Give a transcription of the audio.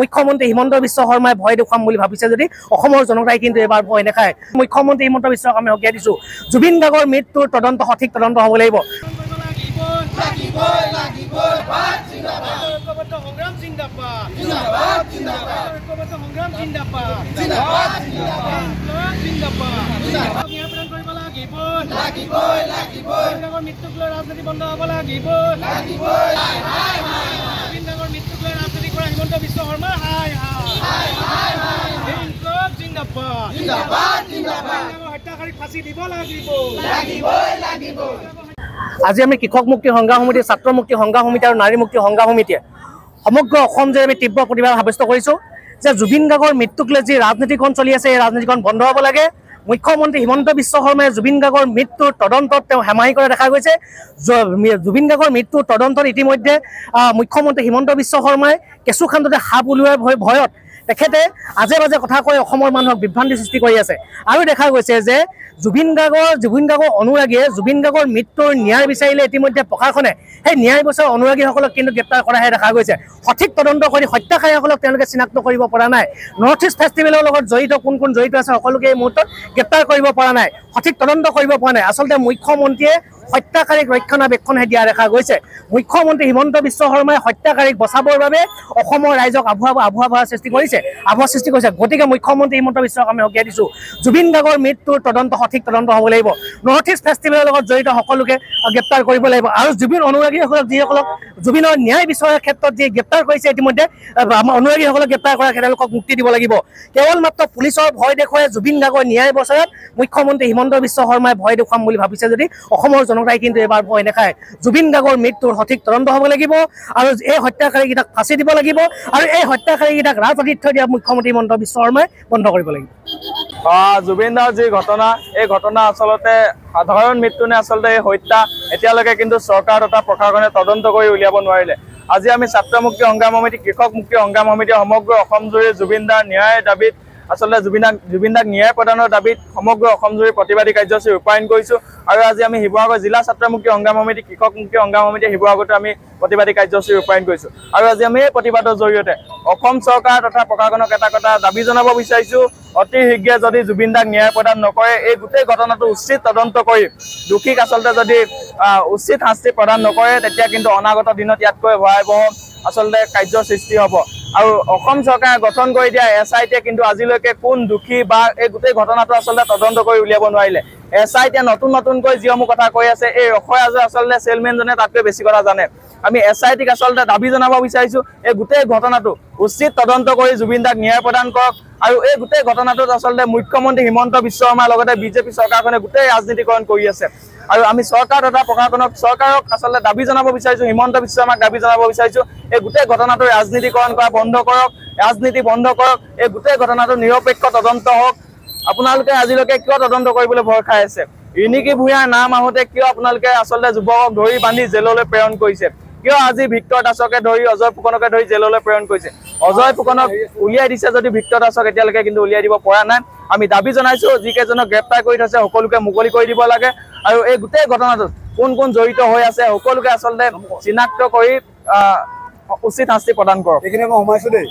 মুখ্যমন্ত্ৰী হিমন্ত বিশ্ব শৰ্মাই ভয় দেখুৱাম বুলি ভাবিছে যদি অসমৰ জনতাই কিন্তু এবাৰ ভয় নাখায়। মুখ্যমন্ত্ৰী হিমন্ত বিশ্ব শৰ্মাক আমি সকীয়াই দিছোঁ, জুবিন গাৰ্গৰ মৃত্যুৰ তদন্ত সঠিক তদন্ত হ'ব লাগিব। ৰাজনীতি বন্ধ হ'ব লাগিব। হিমন্ত বিশ্ব শৰ্মা হত্যাকাৰীক ফাঁচি দিব লাগিব। আজি আমি কৃষক মুক্তি সংগ্ৰাম সমিতি, ছাত্ৰ মুক্তি সংগ্ৰাম সমিতি আৰু নাৰী মুক্তি সংগ্ৰাম সমিতিয়ে সমগ্ৰ অসম জুৰি আমি তীব্ৰ প্ৰতিবাদ সাব্যস্ত কৰিছোঁ যে জুবিন গাৰ্গৰ মৃত্যুক লৈ যি ৰাজনীতিখন চলি আছে এই ৰাজনীতিখন বন্ধ হ'ব লাগে। মুখ্যমন্ত্ৰী হিমন্ত বিশ্ব শৰ্মাই জুবিন গাৰ্গৰ মৃত্যুৰ তদন্তত তেওঁ হেমাহি কৰা দেখা গৈছে। জুবিন গাৰ্গৰ মৃত্যুৰ তদন্তত ইতিমধ্যে মুখ্যমন্ত্ৰী হিমন্ত বিশ্ব শৰ্মাই কেঁচুখান্দতে সাপ উলিওৱাৰ ভয়ত তেখেতে আজে বাজে কথা কৈ অসমৰ মানুহক বিভ্ৰান্তি সৃষ্টি কৰি আছে। আৰু দেখা গৈছে যে জুবিন গাৰ্গৰ অনুৰাগীয়ে জুবিন গাৰ্গৰ মৃত্যুৰ ন্যায় বিচাৰিলে ইতিমধ্যে প্ৰশাসনে সেই ন্যায় বিচাৰ অনুৰাগীসকলক কিন্তু গ্ৰেপ্তাৰ কৰাহে দেখা গৈছে। সঠিক তদন্ত কৰি হত্যাকাৰীসকলক তেওঁলোকে চিনাক্ত কৰিব পৰা নাই। নৰ্থ ইষ্ট ফেষ্টিভেলৰ লগত জড়িত কোন জড়িত আছে সকলোকে এই মুহূৰ্তত গ্ৰেপ্তাৰ কৰিব পৰা নাই, সঠিক তদন্ত কৰিব পৰা নাই। আচলতে মুখ্যমন্ত্ৰীয়ে হত্যাকাৰীক ৰক্ষণাবেক্ষণহে দিয়া দেখা গৈছে। মুখ্যমন্ত্ৰী হিমন্ত বিশ্ব শৰ্মাই হত্যাকাৰীক বচাবৰ বাবে অসমৰ ৰাইজক আভুৱা সৃষ্টি কৰিছে। গতিকে মুখ্যমন্ত্ৰী হিমন্ত বিশ্ব শৰ্মাক আমি সকীয়াই দিছোঁ, জুবিন গাৰ্গৰ মৃত্যুৰ তদন্ত সঠিক তদন্ত হ'ব লাগিব। নৰ্থ ইষ্ট ফেষ্টিভেলৰ লগত জড়িত সকলোকে গ্ৰেপ্তাৰ কৰিব লাগিব। আৰু জুবিন অনুৰাগীসকলক যিসকলক জুবিনৰ ন্যায় বিচৰাৰ ক্ষেত্ৰত যি গ্ৰেপ্তাৰ কৰিছে ইতিমধ্যে আমাৰ অনুৰাগীসকলক গ্ৰেপ্তাৰ কৰা তেওঁলোকক মুক্তি দিব লাগিব। কেৱল মাত্ৰ পুলিচৰ ভয় দেখুৱাই জুবিন গাৰ্গৰ ন্যায় বছৰত মুখ্যমন্ত্ৰী হিমন্ত বিশ্ব শৰ্মাই ভয় দেখুৱাম বুলি ভাবিছে যদি অসমৰ জনতাই কিন্তু এবাৰ ভয় নাখায়। জুবিন গাৰ্গৰ মৃত্যুৰ সঠিক তদন্ত হ'ব লাগিব আৰু এই হত্যাকাৰীকেইটাক ফাঁচি দিব লাগিব আৰু এই হত্যাকাৰীকেইটাক ৰাজনীতিত থৈ দিয়া মুখ্যমন্ত্ৰী হিমন্ত বিশ্ব শৰ্মাই বন্ধ কৰিব লাগিব। জুবিন দাৰ যি ঘটনা, এই ঘটনা আচলতে সাধাৰণ মৃত্যু নে আচলতে এই হত্যা এতিয়ালৈকে কিন্তু চৰকাৰ তথা প্ৰশাসনে তদন্ত কৰি উলিয়াব নোৱাৰিলে। আজি আমি ছাত্ৰ মুক্তি সংগ্ৰাম সমিতি, কৃষক মুক্তি সংগ্ৰাম সমিতি সমগ্ৰ অসম জুৰি জুবিন দাৰ ন্যায়ৰ দাবীত আচলতে জুবিন দাক ন্যায় প্ৰদানৰ দাবীত সমগ্ৰ অসম জুৰি প্ৰতিবাদী কাৰ্যসূচী ৰূপায়ণ কৰিছোঁ। আৰু আজি আমি শিৱসাগৰ জিলা ছাত্ৰ মুক্তি সংগ্ৰাম সমিতি, কৃষক মুক্তি সংগ্ৰাম সমিতি শিৱসাগৰতো আমি প্ৰতিবাদী কাৰ্যসূচী ৰূপায়ণ কৰিছোঁ। আৰু আজি আমি এই প্ৰতিবাদৰ জৰিয়তে অসম চৰকাৰ তথা প্ৰশাসনক এটা দাবী জনাব বিচাৰিছোঁ, অতি শীঘ্ৰে যদি জুবিন দাক ন্যায় প্ৰদান নকৰে, এই গোটেই ঘটনাটো উচিত তদন্ত কৰি দোষীক আচলতে যদি উচিত শাস্তি প্ৰদান নকৰে, তেতিয়া কিন্তু অনাগত দিনত ইয়াতকৈ ভয়াৱহ আচলতে কাৰ্যৰ সৃষ্টি হ'ব। আৰু অসম চৰকাৰে গঠন কৰি দিয়া SITয়ে কিন্তু আজিলৈকে কোন দোষী বা এই গোটেই ঘটনাটো আচলতে তদন্ত কৰি উলিয়াব নোৱাৰিলে। SITয়ে নতুনকৈ যিসমূহ কথা কৈ আছে, এই ৰসৰাজে আচলতে চেলমেনজনে তাতকৈ বেছি কথা জানে। আমি SITক আচলতে দাবী জনাব বিচাৰিছোঁ, এই গোটেই ঘটনাটো উচিত তদন্ত কৰি জুবিন দাক ন্যায় প্ৰদান কৰক। আৰু এই গোটেই ঘটনাটোত আচলতে মুখ্যমন্ত্ৰী হিমন্ত বিশ্ব শৰ্মাৰ লগতে বিজেপি চৰকাৰখনে গোটেই ৰাজনীতিকৰণ কৰি আছে। আৰু আমি চৰকাৰ তথা চৰকাৰক আচলতে দাবী জনাব বিচাৰিছোঁ, হিমন্ত বিশ্ব শৰ্মাক দাবী জনাব বিচাৰিছোঁ, এই গোটেই ঘটনাটো ৰাজনীতিকৰণ কৰা বন্ধ কৰক, ৰাজনীতি বন্ধ কৰক, এই গোটেই ঘটনাটো নিৰপেক্ষ তদন্ত হওক। আপোনালোকে আজিলৈকে কিয় তদন্ত কৰিবলৈ ভয় খাই আছে? ৰিণিকী ভূঞাৰ নাম আহোঁতে কিয় আপোনালোকে আচলতে যুৱকক ধৰি বান্ধি জেললৈ প্ৰেৰণ কৰিছে? কিয় আজি ভিক্টৰ দাসকে ধৰি অজয় ফুকনকে ধৰি জেললৈ প্ৰেৰণ কৰিছে? অজয় ফুকনক উলিয়াই দিছে যদি ভিক্টৰ দাসক এতিয়ালৈকে কিন্তু উলিয়াই দিব পৰা নাই। আমি দাবী জনাইছোঁ, যিকেইজনক গ্ৰেপ্তাৰ কৰি থৈছে সকলোকে মুকলি কৰি দিব লাগে। আৰু এই গোটেই ঘটনাটোত কোন জড়িত হৈ আছে সকলোকে আচলতে চিনাক্ত কৰি উচিত শাস্তি প্ৰদান কৰক। এইখিনি মই সোমাইছোঁ দেই।